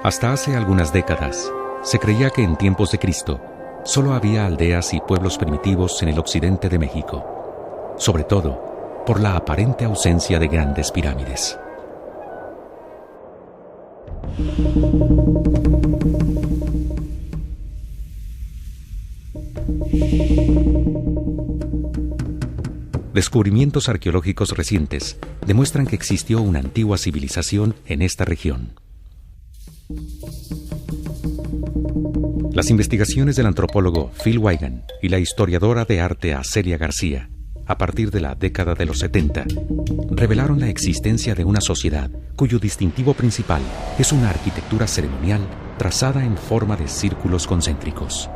Hasta hace algunas décadas, se creía que en tiempos de Cristo solo había aldeas y pueblos primitivos en el occidente de México, sobre todo por la aparente ausencia de grandes pirámides. Descubrimientos arqueológicos recientes demuestran que existió una antigua civilización en esta región. Las investigaciones del antropólogo Phil Weigand y la historiadora de arte Celia García, a partir de la década de los 70, revelaron la existencia de una sociedad cuyo distintivo principal es una arquitectura ceremonial trazada en forma de círculos concéntricos.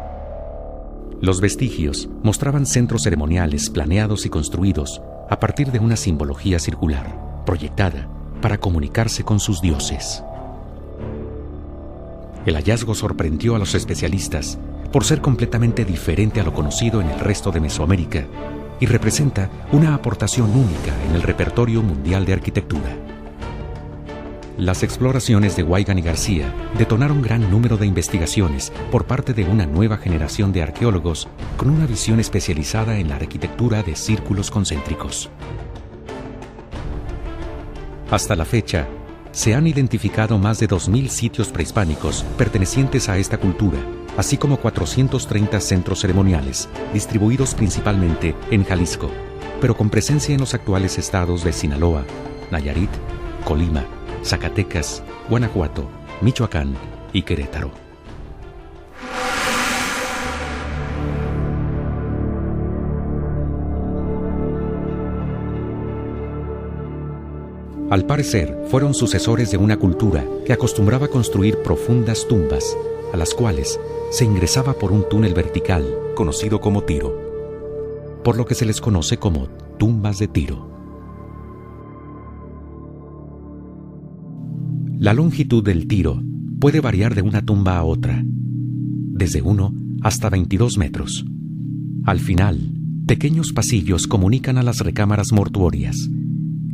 Los vestigios mostraban centros ceremoniales planeados y construidos a partir de una simbología circular, proyectada para comunicarse con sus dioses. El hallazgo sorprendió a los especialistas por ser completamente diferente a lo conocido en el resto de Mesoamérica y representa una aportación única en el repertorio mundial de arquitectura. Las exploraciones de Weigand y García detonaron gran número de investigaciones por parte de una nueva generación de arqueólogos con una visión especializada en la arquitectura de círculos concéntricos. Hasta la fecha, se han identificado más de 2.000 sitios prehispánicos pertenecientes a esta cultura, así como 430 centros ceremoniales, distribuidos principalmente en Jalisco, pero con presencia en los actuales estados de Sinaloa, Nayarit, Colima, Zacatecas, Guanajuato, Michoacán y Querétaro. Al parecer, fueron sucesores de una cultura que acostumbraba a construir profundas tumbas, a las cuales se ingresaba por un túnel vertical, conocido como tiro, por lo que se les conoce como tumbas de tiro. La longitud del tiro puede variar de una tumba a otra, desde 1 hasta 22 metros. Al final, pequeños pasillos comunican a las recámaras mortuorias,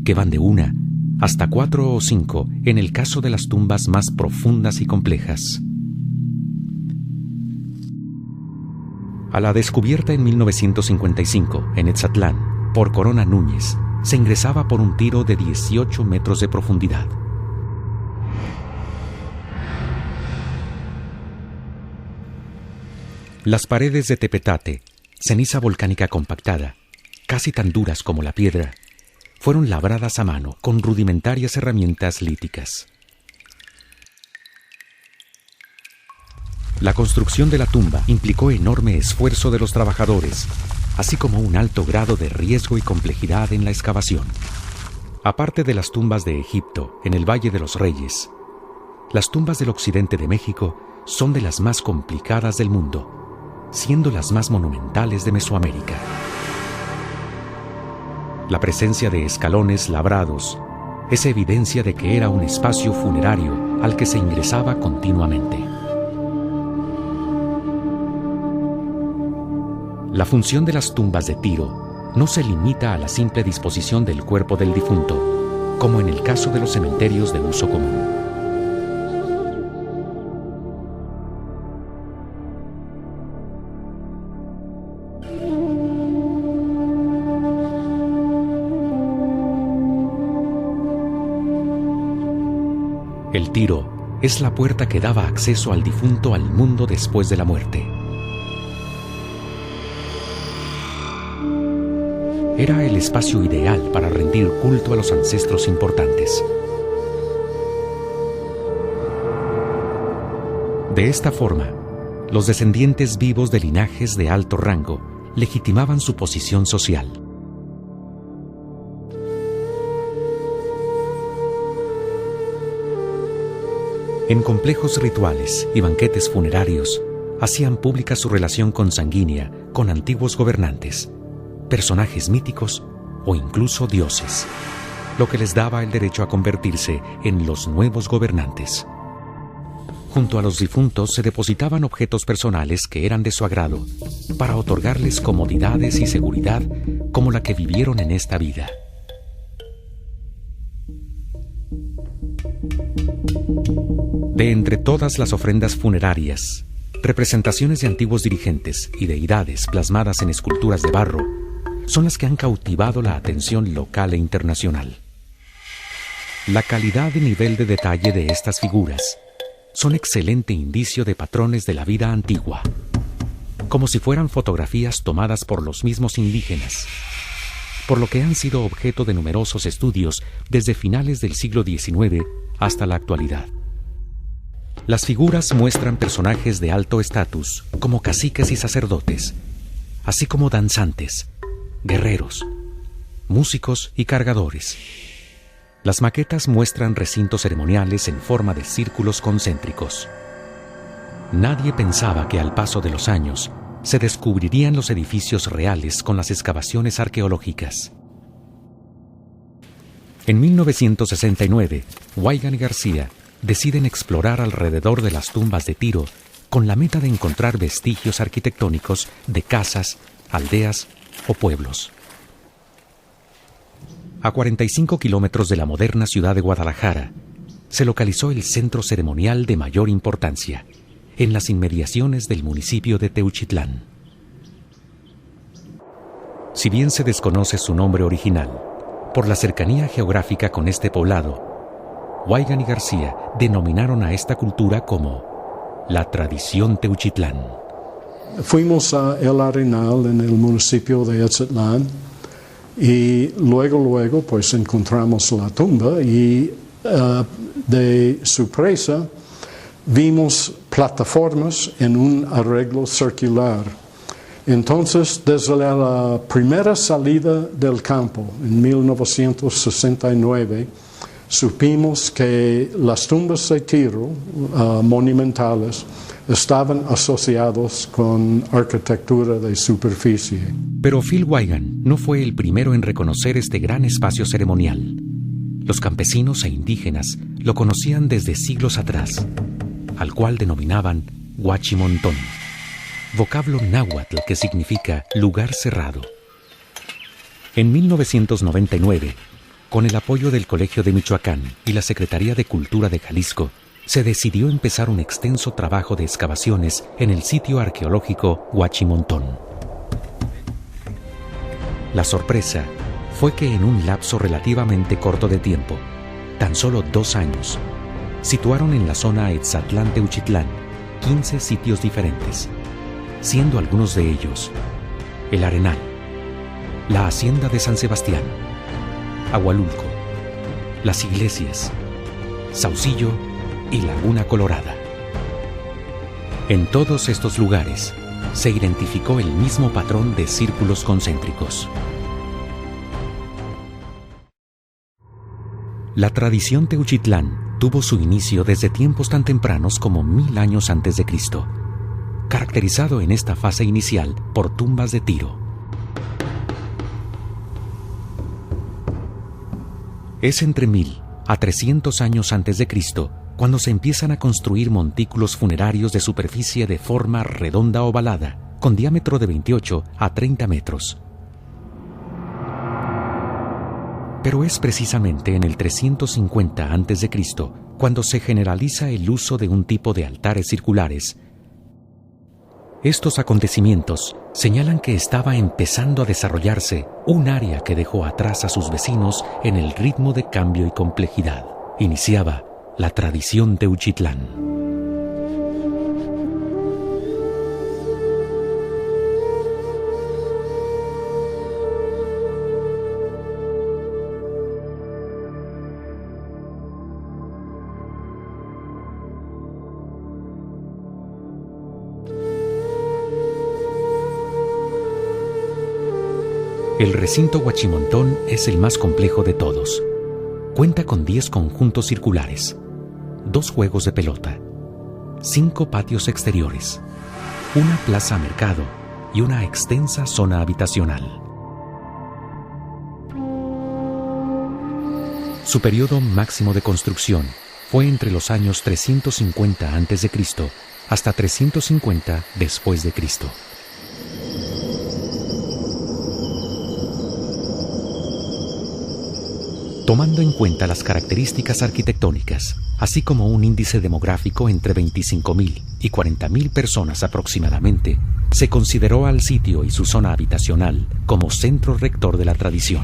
que van de 1 hasta 4 o 5 en el caso de las tumbas más profundas y complejas. A la descubierta en 1955, en Etzatlán, por Corona Núñez, se ingresaba por un tiro de 18 metros de profundidad. Las paredes de tepetate, ceniza volcánica compactada, casi tan duras como la piedra, fueron labradas a mano con rudimentarias herramientas líticas. La construcción de la tumba implicó enorme esfuerzo de los trabajadores, así como un alto grado de riesgo y complejidad en la excavación. Aparte de las tumbas de Egipto, en el Valle de los Reyes, las tumbas del occidente de México son de las más complicadas del mundo, siendo las más monumentales de Mesoamérica. La presencia de escalones labrados es evidencia de que era un espacio funerario al que se ingresaba continuamente. La función de las tumbas de tiro no se limita a la simple disposición del cuerpo del difunto, como en el caso de los cementerios de uso común. El tiro es la puerta que daba acceso al difunto al mundo después de la muerte. Era el espacio ideal para rendir culto a los ancestros importantes. De esta forma, los descendientes vivos de linajes de alto rango legitimaban su posición social. En complejos rituales y banquetes funerarios, hacían pública su relación consanguínea con antiguos gobernantes, personajes míticos o incluso dioses, lo que les daba el derecho a convertirse en los nuevos gobernantes. Junto a los difuntos se depositaban objetos personales que eran de su agrado, para otorgarles comodidades y seguridad como la que vivieron en esta vida. De entre todas las ofrendas funerarias, representaciones de antiguos dirigentes y deidades plasmadas en esculturas de barro son las que han cautivado la atención local e internacional. La calidad y nivel de detalle de estas figuras son excelente indicio de patrones de la vida antigua, como si fueran fotografías tomadas por los mismos indígenas, por lo que han sido objeto de numerosos estudios desde finales del siglo XIX hasta la actualidad. Las figuras muestran personajes de alto estatus, como caciques y sacerdotes, así como danzantes, guerreros, músicos y cargadores. Las maquetas muestran recintos ceremoniales en forma de círculos concéntricos. Nadie pensaba que al paso de los años se descubrirían los edificios reales con las excavaciones arqueológicas. En 1969, Weigand y García deciden explorar alrededor de las tumbas de Tiro con la meta de encontrar vestigios arquitectónicos de casas, aldeas o pueblos. A 45 kilómetros de la moderna ciudad de Guadalajara, se localizó el centro ceremonial de mayor importancia, en las inmediaciones del municipio de Teuchitlán. Si bien se desconoce su nombre original, por la cercanía geográfica con este poblado, Weigand y García denominaron a esta cultura como la tradición Teuchitlán. Fuimos a El Arenal en el municipio de Etzatlán y luego pues encontramos la tumba y de sorpresa vimos plataformas en un arreglo circular. Entonces, desde la primera salida del campo en 1969, supimos que las tumbas de Tiro monumentales estaban asociados con arquitectura de superficie. Pero Phil Weigand no fue el primero en reconocer este gran espacio ceremonial. Los campesinos e indígenas lo conocían desde siglos atrás, al cual denominaban Huachimontón, vocablo náhuatl que significa lugar cerrado. En 1999, con el apoyo del Colegio de Michoacán y la Secretaría de Cultura de Jalisco, se decidió empezar un extenso trabajo de excavaciones en el sitio arqueológico Huachimontón. La sorpresa fue que en un lapso relativamente corto de tiempo, tan solo 2 años, situaron en la zona Etzatlán-Teuchitlán 15 sitios diferentes, siendo algunos de ellos El Arenal, la Hacienda de San Sebastián, Agualulco, Las Iglesias, Saucillo y Laguna Colorada. En todos estos lugares se identificó el mismo patrón de círculos concéntricos. La tradición Teuchitlán tuvo su inicio desde tiempos tan tempranos como 1000 años antes de Cristo, caracterizado en esta fase inicial por tumbas de Tiro. Es entre 1000 a 300 años antes de Cristo cuando se empiezan a construir montículos funerarios de superficie de forma redonda ovalada, con diámetro de 28 a 30 metros. Pero es precisamente en el 350 a.C. cuando se generaliza el uso de un tipo de altares circulares. Estos acontecimientos señalan que estaba empezando a desarrollarse un área que dejó atrás a sus vecinos en el ritmo de cambio y complejidad. Iniciaba la tradición Teuchitlán. El recinto Huachimontón es el más complejo de todos. Cuenta con 10 conjuntos circulares, 2 juegos de pelota, 5 patios exteriores, una plaza mercado y una extensa zona habitacional. Su periodo máximo de construcción fue entre los años 350 a.C. hasta 350 después de Cristo. Tomando en cuenta las características arquitectónicas, así como un índice demográfico entre 25.000 y 40.000 personas aproximadamente, se consideró al sitio y su zona habitacional como centro rector de la tradición.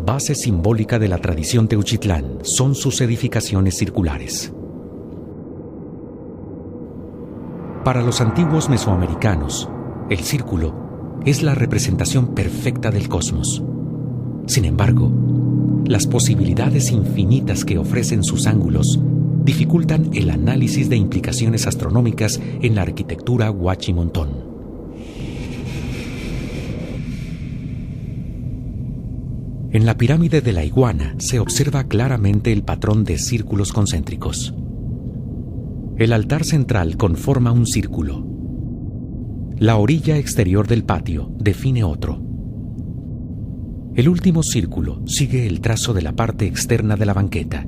Base simbólica de la tradición Teuchitlán son sus edificaciones circulares. Para los antiguos mesoamericanos, el círculo es la representación perfecta del cosmos. Sin embargo, las posibilidades infinitas que ofrecen sus ángulos dificultan el análisis de implicaciones astronómicas en la arquitectura huachimontón. En la pirámide de la Iguana se observa claramente el patrón de círculos concéntricos. El altar central conforma un círculo. La orilla exterior del patio define otro. El último círculo sigue el trazo de la parte externa de la banqueta.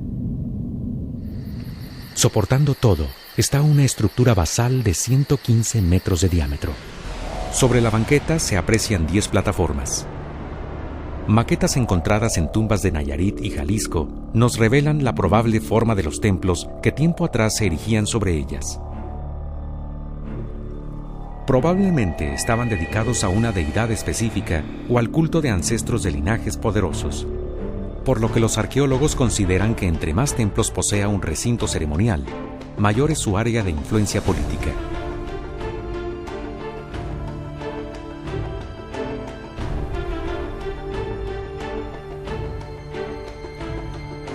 Soportando todo está una estructura basal de 115 metros de diámetro. Sobre la banqueta se aprecian 10 plataformas. Maquetas encontradas en tumbas de Nayarit y Jalisco nos revelan la probable forma de los templos que tiempo atrás se erigían sobre ellas. Probablemente estaban dedicados a una deidad específica o al culto de ancestros de linajes poderosos, por lo que los arqueólogos consideran que entre más templos posea un recinto ceremonial, mayor es su área de influencia política.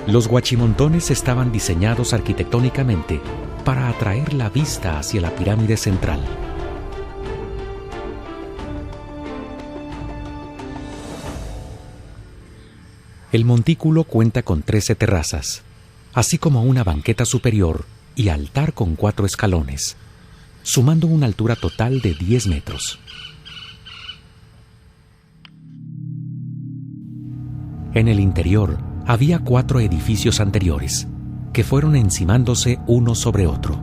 Los huachimontones estaban diseñados arquitectónicamente para atraer la vista hacia la pirámide central. El montículo cuenta con 13 terrazas, así como una banqueta superior y altar con 4 escalones, sumando una altura total de 10 metros. En el interior había 4 edificios anteriores, que fueron encimándose uno sobre otro.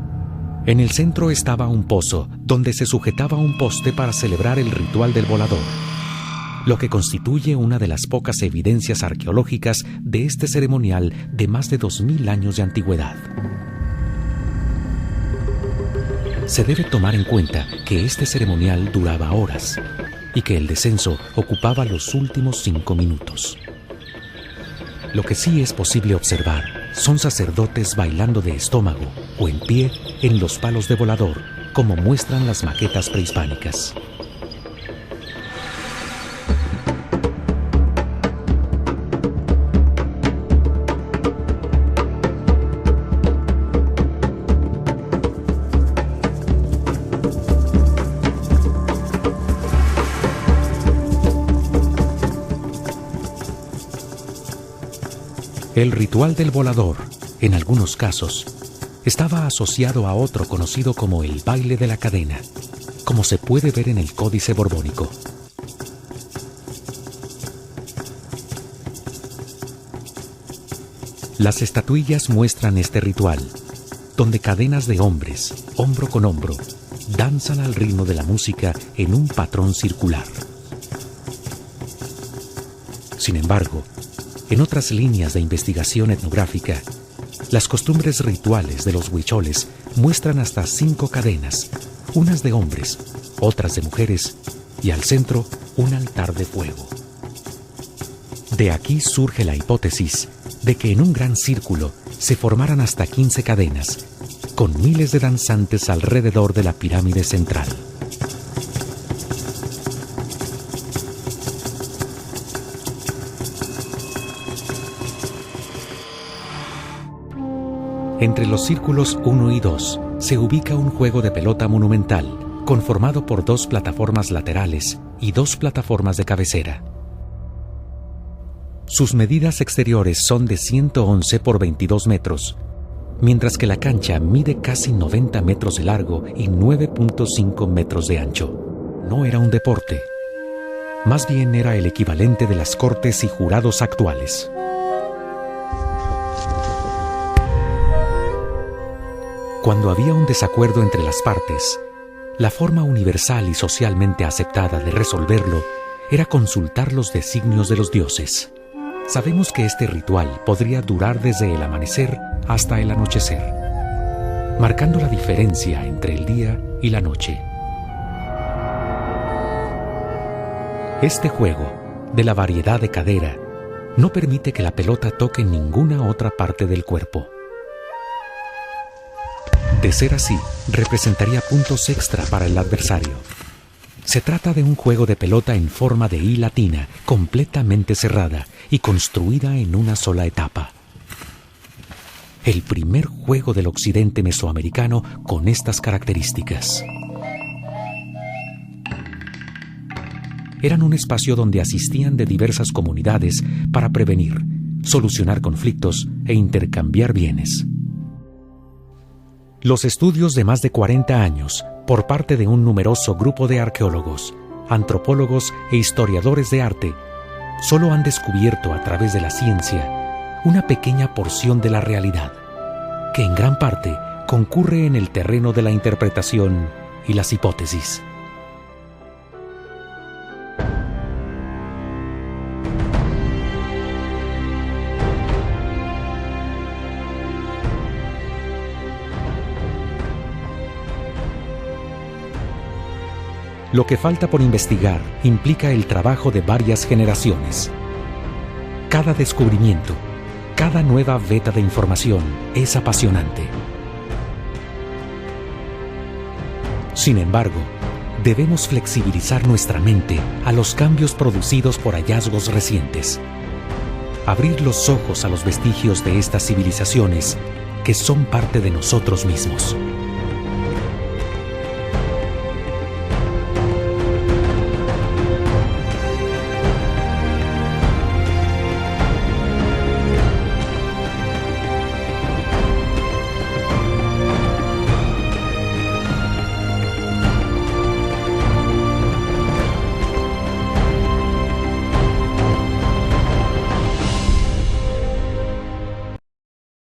En el centro estaba un pozo donde se sujetaba un poste para celebrar el ritual del volador, lo que constituye una de las pocas evidencias arqueológicas de este ceremonial de más de 2000 años de antigüedad. Se debe tomar en cuenta que este ceremonial duraba horas y que el descenso ocupaba los últimos 5 minutos. Lo que sí es posible observar son sacerdotes bailando de estómago o en pie en los palos de volador, como muestran las maquetas prehispánicas. El ritual del volador, en algunos casos, estaba asociado a otro conocido como el baile de la cadena, como se puede ver en el Códice Borbónico. Las estatuillas muestran este ritual, donde cadenas de hombres, hombro con hombro, danzan al ritmo de la música en un patrón circular. Sin embargo, en otras líneas de investigación etnográfica, las costumbres rituales de los huicholes muestran hasta 5 cadenas, unas de hombres, otras de mujeres, y al centro un altar de fuego. De aquí surge la hipótesis de que en un gran círculo se formaran hasta 15 cadenas, con miles de danzantes alrededor de la pirámide central. Entre los círculos 1 y 2 se ubica un juego de pelota monumental, conformado por 2 plataformas laterales y 2 plataformas de cabecera. Sus medidas exteriores son de 111 por 22 metros, mientras que la cancha mide casi 90 metros de largo y 9.5 metros de ancho. No era un deporte, más bien era el equivalente de las cortes y jurados actuales. Cuando había un desacuerdo entre las partes, la forma universal y socialmente aceptada de resolverlo era consultar los designios de los dioses. Sabemos que este ritual podría durar desde el amanecer hasta el anochecer, marcando la diferencia entre el día y la noche. Este juego, de la variedad de cadera, no permite que la pelota toque ninguna otra parte del cuerpo. De ser así, representaría puntos extra para el adversario. Se trata de un juego de pelota en forma de I latina, completamente cerrada y construida en una sola etapa. El primer juego del occidente mesoamericano con estas características. Eran un espacio donde asistían de diversas comunidades para prevenir, solucionar conflictos e intercambiar bienes. Los estudios de más de 40 años, por parte de un numeroso grupo de arqueólogos, antropólogos e historiadores de arte, solo han descubierto a través de la ciencia una pequeña porción de la realidad, que en gran parte concurre en el terreno de la interpretación y las hipótesis. Lo que falta por investigar implica el trabajo de varias generaciones. Cada descubrimiento, cada nueva veta de información es apasionante. Sin embargo, debemos flexibilizar nuestra mente a los cambios producidos por hallazgos recientes. Abrir los ojos a los vestigios de estas civilizaciones que son parte de nosotros mismos.